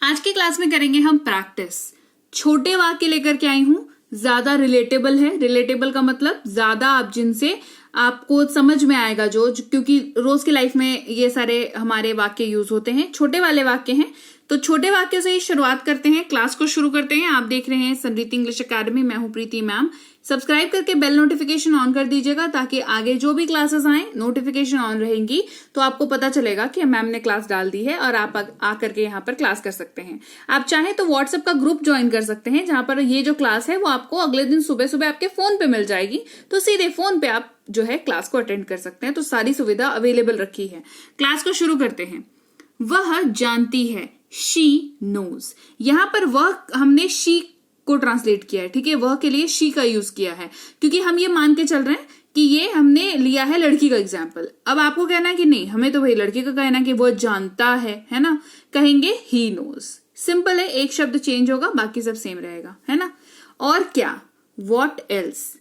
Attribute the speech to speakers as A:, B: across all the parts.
A: आज की क्लास में करेंगे हम प्रैक्टिस। छोटे वाक्य लेकर के आई हूं, ज्यादा रिलेटेबल है। रिलेटेबल का मतलब ज्यादा आप जिनसे आपको समझ में आएगा जो क्योंकि रोज की लाइफ में ये सारे हमारे वाक्य यूज होते हैं, छोटे वाले वाक्य हैं। तो छोटे वाक्यों से ही शुरुआत करते हैं, क्लास को शुरू करते हैं। आप देख रहे हैं समृद्धि इंग्लिश अकेडमी, मैं हूं प्रीति मैम। सब्सक्राइब करके बेल नोटिफिकेशन ऑन कर दीजिएगा ताकि आगे जो भी क्लासेस आए नोटिफिकेशन ऑन रहेंगी तो आपको पता चलेगा कि मैम ने क्लास डाल दी है और आप आकर के यहाँ पर क्लास कर सकते हैं। आप चाहें तो व्हाट्सएप का ग्रुप ज्वाइन कर सकते हैं जहां पर ये जो क्लास है वो आपको अगले दिन सुबह सुबह आपके फोन पे मिल जाएगी, तो सीधे फोन पे आप जो है क्लास को अटेंड कर सकते हैं। तो सारी सुविधा अवेलेबल रखी है। क्लास को शुरू करते हैं। वह जानती है, शी नोज। यहां पर वह हमने शी को ट्रांसलेट किया है, ठीक है। वह के लिए शी का यूज किया है क्योंकि हम ये मान के चल रहे हैं कि ये हमने लिया है लड़की का एग्जाम्पल। अब आपको कहना है कि नहीं, हमें तो भाई लड़के का कहना है कि वह जानता है ना। कहेंगे ही नोज। सिंपल है, एक शब्द चेंज होगा, बाकी सब सेम रहेगा, है ना। और क्या, वॉट एल्स।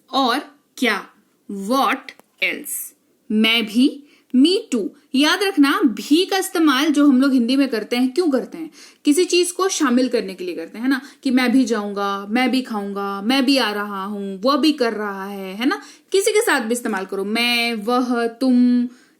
A: और क्या, वॉट एल्स। मैं भी, मी टू। याद रखना, भी का इस्तेमाल जो हम लोग हिंदी में करते हैं, क्यों करते हैं? किसी चीज को शामिल करने के लिए करते हैं ना, कि मैं भी जाऊंगा, मैं भी खाऊंगा, मैं भी आ रहा हूं, वह भी कर रहा है ना। किसी के साथ भी इस्तेमाल करो, मैं, वह, तुम,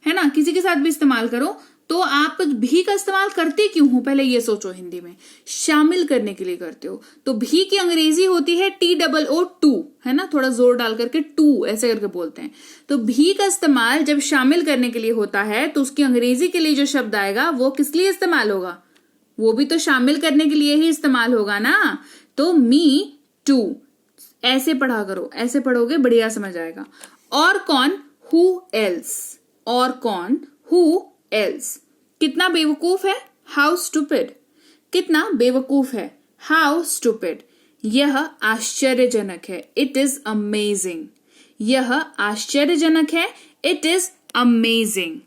A: है ना, किसी के साथ भी इस्तेमाल करो। तो आप भी का इस्तेमाल करते क्यों हो, पहले ये सोचो। हिंदी में शामिल करने के लिए करते हो। तो भी की अंग्रेजी होती है TOO, टू, है ना, थोड़ा जोर डाल करके टू ऐसे करके बोलते हैं। तो भी का इस्तेमाल जब शामिल करने के लिए होता है तो उसकी अंग्रेजी के लिए जो शब्द आएगा वो किस लिए इस्तेमाल होगा? वो भी तो शामिल करने के लिए ही इस्तेमाल होगा ना। तो मी टू ऐसे पढ़ा करो, ऐसे पढ़ोगे बढ़िया समझ आएगा। और कौन, हु एल्स। और कौन, हु एल्स। कितना बेवकूफ है, हाउ स्टूपिड। कितना बेवकूफ है, हाउ स्टूपिड। यह आश्चर्यजनक है, इट इज अमेजिंग। यह आश्चर्यजनक है, इट इज अमेजिंग।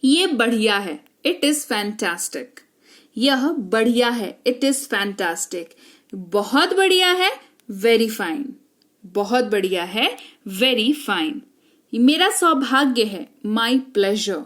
A: ये बढ़िया है, इट इज फैंटास्टिक। यह बढ़िया है, इट इज फैंटास्टिक। बहुत बढ़िया है, वेरी फाइन। बहुत बढ़िया है, वेरी फाइन। मेरा सौभाग्य है, माई प्लेजर।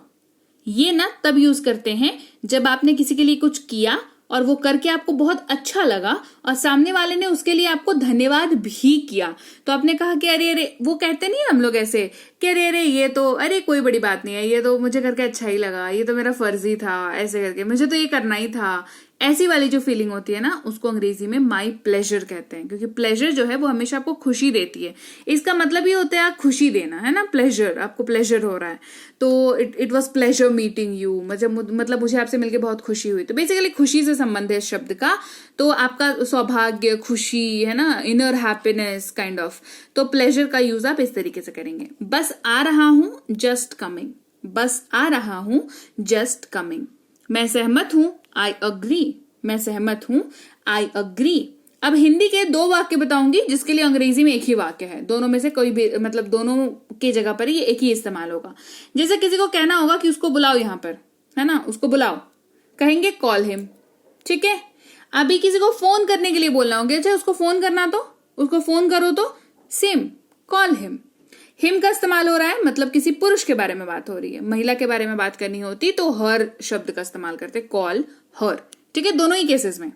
A: ये ना तब यूज करते हैं जब आपने किसी के लिए कुछ किया और वो करके आपको बहुत अच्छा लगा और सामने वाले ने उसके लिए आपको धन्यवाद भी किया। तो आपने कहा कि अरे अरे, वो कहते नहीं हम लोग ऐसे कि अरे अरे ये तो, अरे कोई बड़ी बात नहीं है, ये तो मुझे करके अच्छा ही लगा, ये तो मेरा फर्ज ही था, ऐसे करके मुझे तो ये करना ही था। ऐसी वाली जो फीलिंग होती है ना, उसको अंग्रेजी में माई प्लेजर कहते हैं, क्योंकि प्लेजर जो है वो हमेशा आपको खुशी देती है। इसका मतलब ये होता है आप खुशी देना, है ना। प्लेजर, आपको प्लेजर हो रहा है तो it was pleasure meeting you, मतलब मुझे आपसे मिलकर बहुत खुशी हुई। तो बेसिकली खुशी से संबंध है शब्द का। तो आपका सौभाग्य, खुशी, है ना, इनर हैप्पीनेस काइंड ऑफ। तो प्लेजर का यूज आप इस तरीके से करेंगे। बस आ रहा हूं, जस्ट कमिंग। बस आ रहा हूं, जस्ट कमिंग। मैं सहमत हूं, आई अग्री। मैं सहमत हूं, आई अग्री। अब हिंदी के दो वाक्य बताऊंगी जिसके लिए अंग्रेजी में एक ही वाक्य है। दोनों में से कोई भी, मतलब दोनों के जगह पर ये एक ही इस्तेमाल होगा। जैसे किसी को कहना होगा कि उसको बुलाओ यहां पर, है ना, उसको बुलाओ, कहेंगे कॉल हिम, ठीक है। अभी किसी को फोन करने के लिए बोलना होगा, अच्छा उसको फोन करना, तो उसको फोन करो, तो सेम, कॉल हिम। हिम का इस्तेमाल हो रहा है, मतलब किसी पुरुष के बारे में बात हो रही है। महिला के बारे में बात करनी होती तो हर शब्द का इस्तेमाल करते, कॉल हर, ठीक है। दोनों ही केसेस में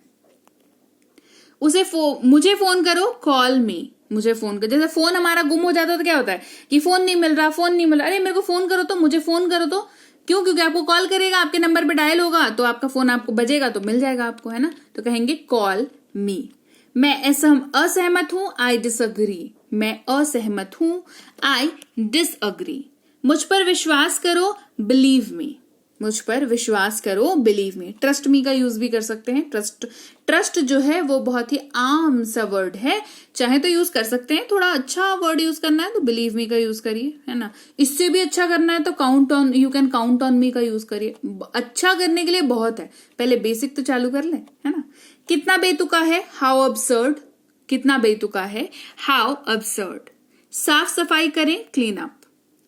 A: मुझे फोन करो, कॉल मी। मुझे फोन कर, जैसे फोन हमारा गुम हो जाता है तो क्या होता है कि फोन नहीं मिल रहा, फोन नहीं मिल रहा, अरे मेरे को फोन करो, तो मुझे फोन करो, तो क्यों? क्योंकि आपको कॉल करेगा, आपके नंबर पे डायल होगा तो आपका फोन आपको बजेगा तो मिल जाएगा आपको, है ना। तो कहेंगे कॉल मी। मैं असहमत हूं, आई डिसअग्री। मैं असहमत हूं, आई डिसअग्री। मुझ पर विश्वास करो, बिलीव मी। मुझ पर विश्वास करो, बिलीव मी। ट्रस्ट मी का यूज भी कर सकते हैं। ट्रस्ट जो है वो बहुत ही आम सा वर्ड है, चाहे तो यूज कर सकते हैं। थोड़ा अच्छा वर्ड यूज करना है तो बिलीव मी का यूज करिए, है ना। इससे भी अच्छा करना है तो count on, you can count on me का यूज करिए। अच्छा करने के लिए बहुत है, पहले बेसिक तो चालू कर ले, है ना। कितना बेतुका है, हाउ अब्सर्ड। कितना बेतुका है, हाउ अब्सर्ड। साफ सफाई करें, क्लीन अप।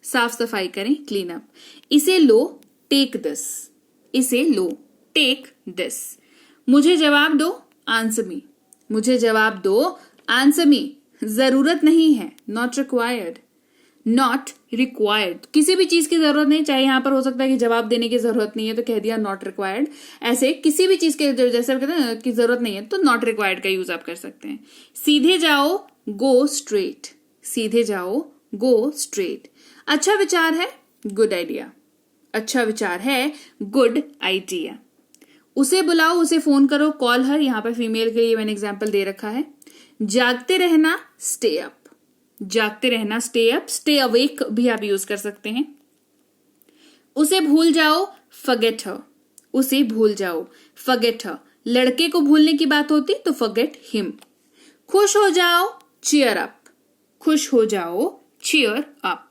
A: साफ सफाई करें, क्लीन अप। इसे लो, टेक दिस। इसे लो, टेक दिस। मुझे जवाब दो, आंसर मी। मुझे जवाब दो, आंसर मी। जरूरत नहीं है, नॉट रिक्वायर्ड। Not required. किसी भी चीज की जरूरत नहीं, चाहे यहां पर हो सकता है कि जवाब देने की जरूरत नहीं है तो कह दिया नॉट रिक्वायर्ड। ऐसे किसी भी चीज के जैसे कहते हैं कि जरूरत नहीं है तो नॉट रिक्वायर्ड का यूज आप कर सकते हैं। सीधे जाओ, गो स्ट्रेट। सीधे जाओ, गो स्ट्रेट। अच्छा विचार है, गुड आइडिया। अच्छा विचार है, गुड आइडिया। उसे बुलाओ, उसे फोन करो, कॉल हर। यहां पर फीमेल के लिए मैंने एग्जाम्पल दे रखा है। जागते रहना, स्टे अप। जागते रहना, स्टे अप। स्टे अवेक भी आप यूज कर सकते हैं। उसे भूल जाओ, फॉरगेट हर। उसे भूल जाओ, फॉरगेट हर। लड़के को भूलने की बात होती तो फॉरगेट हिम। खुश हो जाओ, चीयर अप। खुश हो जाओ, चीयर अप।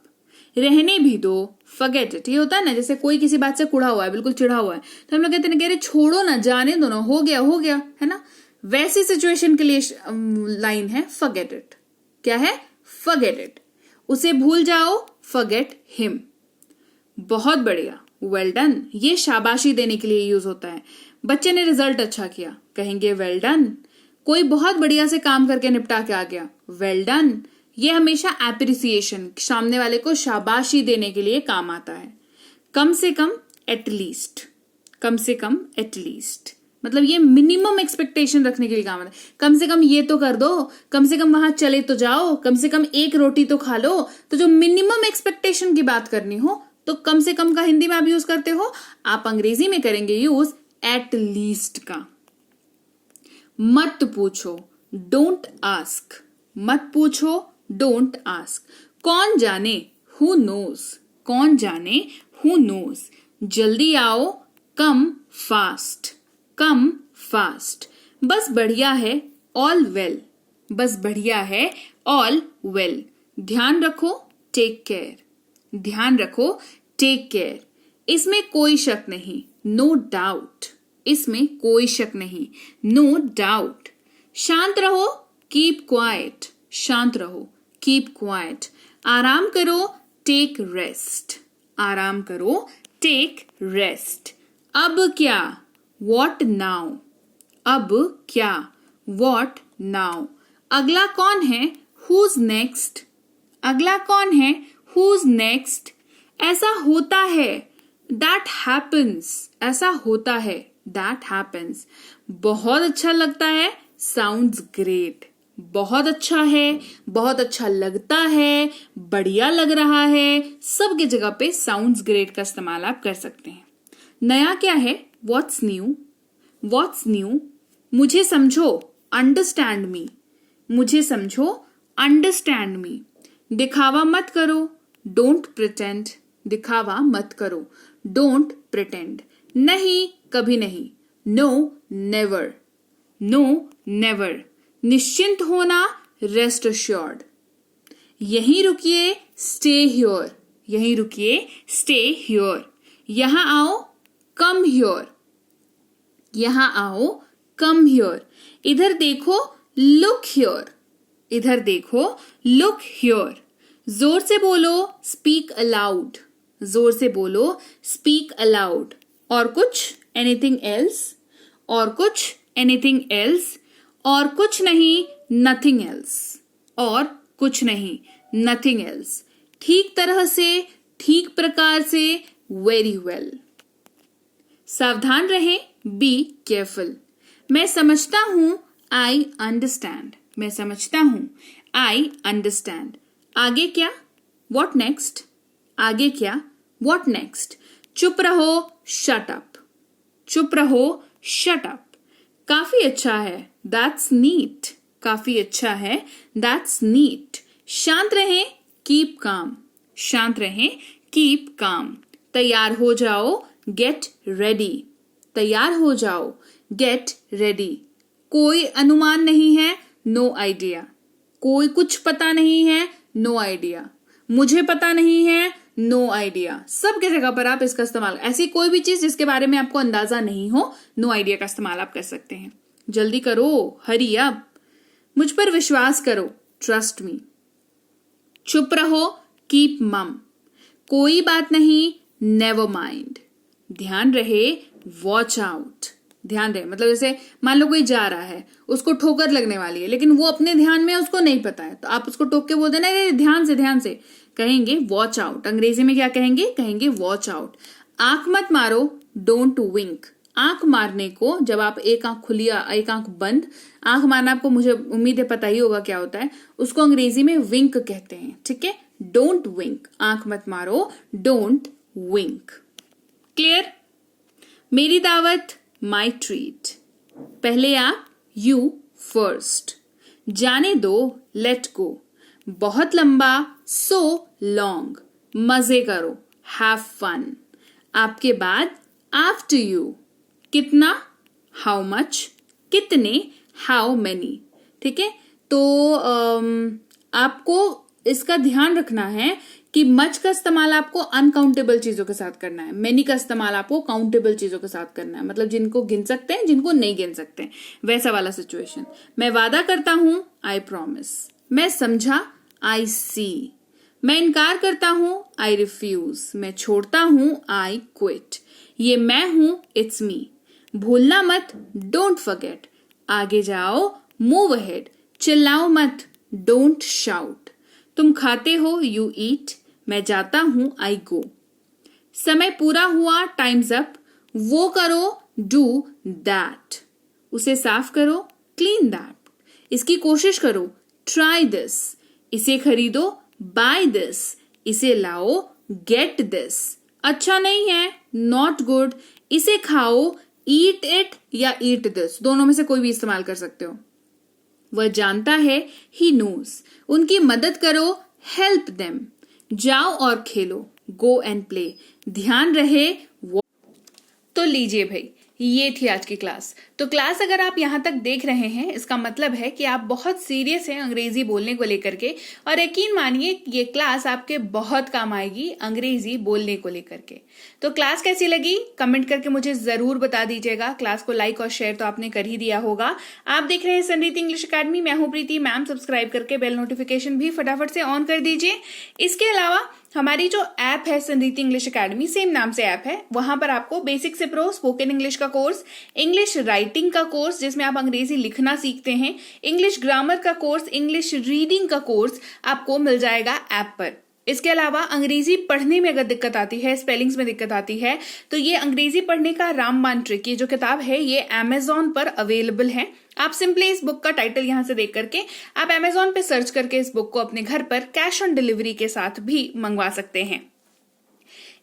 A: रहने भी दो, फॉरगेट इट। ये होता है ना, जैसे कोई किसी बात से कुड़ा हुआ है, बिल्कुल चिढ़ा हुआ है, तो हम लोग कहते हैं कि अरे छोड़ो ना, जाने दो ना, हो गया, है ना। वैसी सिचुएशन के लिए लाइन है फॉरगेट इट। क्या है? Forget it. उसे भूल जाओ, फॉरगेट हिम। बहुत बढ़िया, वेल डन। ये शाबाशी देने के लिए यूज होता है। बच्चे ने रिजल्ट अच्छा किया, कहेंगे वेल डन। कोई बहुत बढ़िया से काम करके निपटा के आ गया, वेल डन। ये हमेशा एप्रिसिएशन, सामने वाले को शाबाशी देने के लिए काम आता है। कम से कम, एटलीस्ट। कम से कम, एटलीस्ट मतलब ये मिनिमम एक्सपेक्टेशन रखने के लिए काम आता है। कम से कम ये तो कर दो, कम से कम वहां चले तो जाओ, कम से कम एक रोटी तो खा लो। तो जो मिनिमम एक्सपेक्टेशन की बात करनी हो तो कम से कम का हिंदी में आप यूज करते हो, आप अंग्रेजी में करेंगे यूज एट लीस्ट का। मत पूछो, डोंट आस्क। मत पूछो, डोंट आस्क। कौन जाने, हु नोज। कौन जाने, हु नोज। जल्दी आओ, कम फास्ट। Come fast. बस बढ़िया है, ऑल वेल। बस बढ़िया है, ऑल वेल। ध्यान रखो, टेक केयर। ध्यान रखो, टेक केयर। इसमें कोई शक नहीं, नो डाउट। इसमें कोई शक नहीं, नो डाउट। शांत रहो, कीप क्वाइट। शांत रहो, कीप क्वाइट। आराम करो, टेक रेस्ट। आराम करो, टेक रेस्ट। अब क्या, वॉट नाउ। अब क्या, वॉट नाउ। अगला कौन है, हुज नेक्स्ट। अगला कौन है, हुज नेक्स्ट। ऐसा होता है, दैट हैपन्स। ऐसा होता है, दैट हैपन्स। बहुत अच्छा लगता है, साउंड्स ग्रेट। बहुत अच्छा है, बहुत अच्छा लगता है, बढ़िया लग रहा है, सबकी जगह पे साउंड्स ग्रेट का इस्तेमाल आप कर सकते हैं। नया क्या है, व्हाट्स न्यू। What's new. मुझे समझो, अंडरस्टैंड मी। मुझे समझो, अंडरस्टैंड मी। दिखावा मत करो, डोंट प्रिटेंड। दिखावा मत करो, डोंट प्रिटेंड। नहीं, कभी नहीं, नो नेवर। No never. निश्चिंत होना, रेस्ट अश्योर्ड। यहीं रुकिए, स्टे हियर। यहीं रुकिए, स्टे हियर। यहां आओ, कम हियर। यहां आओ, कम हियर। इधर देखो, लुक हियर। इधर देखो, लुक हियर। जोर से बोलो, स्पीक अलाउड। जोर से बोलो, स्पीक अलाउड। और कुछ, एनीथिंग एल्स। और कुछ, एनीथिंग एल्स। और कुछ नहीं, नथिंग एल्स। और कुछ नहीं, नथिंग एल्स। ठीक तरह से, ठीक प्रकार से, वेरी वेल। सावधान रहें, बी केयरफुल। मैं समझता हूं, आई अंडरस्टैंड। मैं समझता हूं, आई अंडरस्टैंड। आगे क्या, व्हाट नेक्स्ट। आगे क्या, व्हाट नेक्स्ट। चुप रहो, शट अप। चुप रहो, शट अप। काफी अच्छा है, दैट्स नीट। काफी अच्छा है, दैट्स नीट। शांत रहें, कीप काम। शांत रहें, कीप काम। तैयार हो जाओ, गेट रेडी। तैयार हो जाओ, गेट रेडी। कोई अनुमान नहीं है, नो आइडिया। कोई कुछ पता नहीं है, नो आइडिया। मुझे पता नहीं है, नो आइडिया। सबके जगह पर आप इसका इस्तेमाल, ऐसी कोई भी चीज जिसके बारे में आपको अंदाजा नहीं हो, नो आइडिया का इस्तेमाल आप कर सकते हैं। जल्दी करो, हरी अप। मुझ पर विश्वास करो, ट्रस्ट मी। चुप रहो, कीप मम। कोई बात नहीं, नेवर माइंड। ध्यान रहे, वॉच आउट। ध्यान रहे, मतलब जैसे मान लो कोई जा रहा है, उसको ठोकर लगने वाली है, लेकिन वो अपने ध्यान में, उसको नहीं पता है, तो आप उसको टोक के बोल देना ध्यान से कहेंगे वॉच आउट। अंग्रेजी में क्या कहेंगे वॉच आउट। आंख मत मारो, डोंट विंक। आंख मारने को, जब आप एक आंख खुली एक आंख बंद, आंख मारना आपको मुझे उम्मीद है पता ही होगा क्या होता है, उसको अंग्रेजी में विंक कहते हैं, ठीक है। डोंट विंक, आंख मत मारो, डोंट विंक। क्लियर? मेरी दावत, माई ट्रीट। पहले आप, यू फर्स्ट। जाने दो, लेट गो। बहुत लंबा, सो लॉन्ग। मजे करो, हैव फन। आपके बाद, आफ्टर यू। कितना, हाउ मच। कितने, हाउ मेनी। ठीक है, तो आपको इसका ध्यान रखना है कि मच का इस्तेमाल आपको अनकाउंटेबल चीजों के साथ करना है, मेनी का इस्तेमाल आपको काउंटेबल चीजों के साथ करना है, मतलब जिनको गिन सकते हैं, जिनको नहीं गिन सकते, वैसा वाला सिचुएशन। मैं वादा करता हूं, आई प्रॉमिस। मैं समझा, आई सी। मैं इनकार करता हूं, आई रिफ्यूज। मैं छोड़ता हूं, आई क्विट। ये मैं हूं, इट्स मी। भूलना मत, डोंट फॉरगेट। आगे जाओ, मूव अहेड। चिल्लाओ मत, डोंट शाउट। तुम खाते हो, यू ईट। मैं जाता हूं, आई गो। समय पूरा हुआ, टाइम्स अप। वो करो, डू दैट। उसे साफ करो, क्लीन दैट। इसकी कोशिश करो, ट्राई दिस। इसे खरीदो, बाय दिस। इसे लाओ, गेट दिस। अच्छा नहीं है, नॉट गुड। इसे खाओ, ईट इट या ईट दिस, दोनों में से कोई भी इस्तेमाल कर सकते हो। वह जानता है, ही नोज। उनकी मदद करो, हेल्प देम। जाओ और खेलो, गो एंड प्ले। ध्यान रहे, तो लीजिए भाई, ये थी आज की क्लास। तो क्लास अगर आप यहां तक देख रहे हैं, इसका मतलब है कि आप बहुत सीरियस हैं अंग्रेजी बोलने को लेकर के, और यकीन मानिए ये क्लास आपके बहुत काम आएगी अंग्रेजी बोलने को लेकर के। तो क्लास कैसी लगी कमेंट करके मुझे जरूर बता दीजिएगा। क्लास को लाइक और शेयर तो आपने कर ही दिया होगा। आप देख रहे हैं संरीति इंग्लिश अकेडमी, मैं हूं प्रीति मैम। सब्सक्राइब करके बेल नोटिफिकेशन भी फटाफट से ऑन कर दीजिए। इसके अलावा हमारी जो ऐप है संरीति इंग्लिश अकेडमी, सेम नाम से ऐप है, वहां पर आपको बेसिक से प्रो स्पोकन इंग्लिश का कोर्स, इंग्लिश राइटिंग का कोर्स जिसमें आप अंग्रेजी लिखना सीखते हैं, इंग्लिश ग्रामर का कोर्स, इंग्लिश रीडिंग का कोर्स आपको मिल जाएगा ऐप पर। इसके अलावा अंग्रेजी पढ़ने में अगर दिक्कत आती है, स्पेलिंग्स में दिक्कत आती है, तो ये अंग्रेजी पढ़ने का रामबाण ट्रिक, ये जो किताब है ये अमेजॉन पर अवेलेबल है। आप सिंपली इस बुक का टाइटल यहां से देख करके आप अमेजॉन पे सर्च करके इस बुक को अपने घर पर कैश ऑन डिलीवरी के साथ भी मंगवा सकते हैं।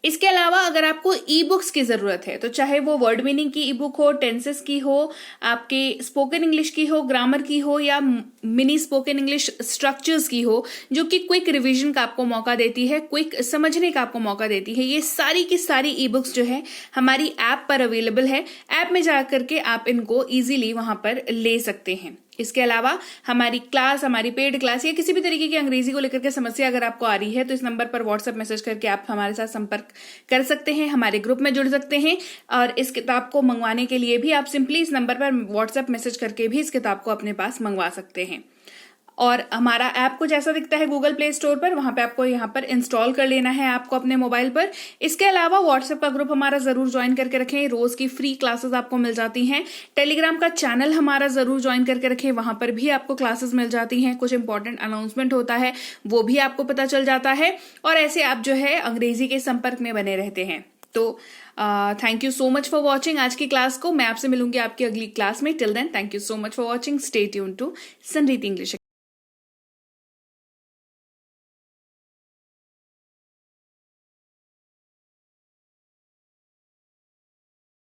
A: इसके अलावा अगर आपको ई बुक्स की जरूरत है, तो चाहे वो वर्ड मीनिंग की ई बुक हो, टेंसेस की हो, आपके स्पोकन इंग्लिश की हो, ग्रामर की हो, या मिनी स्पोकन इंग्लिश स्ट्रक्चर्स की हो, जो कि क्विक रिवीजन का आपको मौका देती है, क्विक समझने का आपको मौका देती है, ये सारी की सारी ई बुक्स जो है हमारी ऐप पर अवेलेबल है। ऐप में जाकर के आप इनको इजीली वहां पर ले सकते हैं। इसके अलावा हमारी क्लास, हमारी पेड क्लास या किसी भी तरीके की अंग्रेजी को लेकर के समस्या अगर आपको आ रही है, तो इस नंबर पर व्हाट्सएप मैसेज करके आप हमारे साथ संपर्क कर सकते हैं, हमारे ग्रुप में जुड़ सकते हैं। और इस किताब को मंगवाने के लिए भी आप सिंपली इस नंबर पर व्हाट्सएप मैसेज करके भी इस किताब को अपने पास मंगवा सकते हैं। और हमारा ऐप कुछ ऐसा दिखता है गूगल प्ले स्टोर पर, वहां पे आपको यहाँ पर इंस्टॉल कर लेना है आपको अपने मोबाइल पर। इसके अलावा व्हाट्सएप का ग्रुप हमारा जरूर ज्वाइन करके रखें, रोज की फ्री क्लासेस आपको मिल जाती हैं। टेलीग्राम का चैनल हमारा जरूर ज्वाइन करके रखें, वहां पर भी आपको क्लासेस मिल जाती हैं, कुछ इंपॉर्टेंट अनाउंसमेंट होता है वो भी आपको पता चल जाता है, और ऐसे आप जो है अंग्रेजी के संपर्क में बने रहते हैं। तो thank you so much for watching आज की क्लास को। मैं आपसे मिलूंगी आपकी अगली क्लास में। Till then, thank you so much for watching. Stay tuned to Sanreeti English.